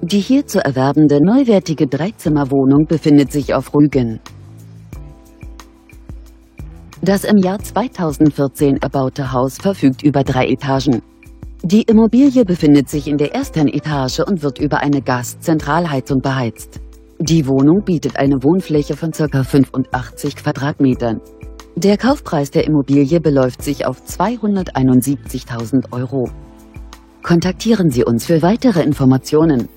Die hier zu erwerbende neuwertige Dreizimmerwohnung befindet sich auf Rügen. Das im Jahr 2014 erbaute Haus verfügt über 3 Etagen. Die Immobilie befindet sich in der ersten Etage und wird über eine Gaszentralheizung beheizt. Die Wohnung bietet eine Wohnfläche von ca. 85 Quadratmetern. Der Kaufpreis der Immobilie beläuft sich auf 271.000 €. Kontaktieren Sie uns für weitere Informationen.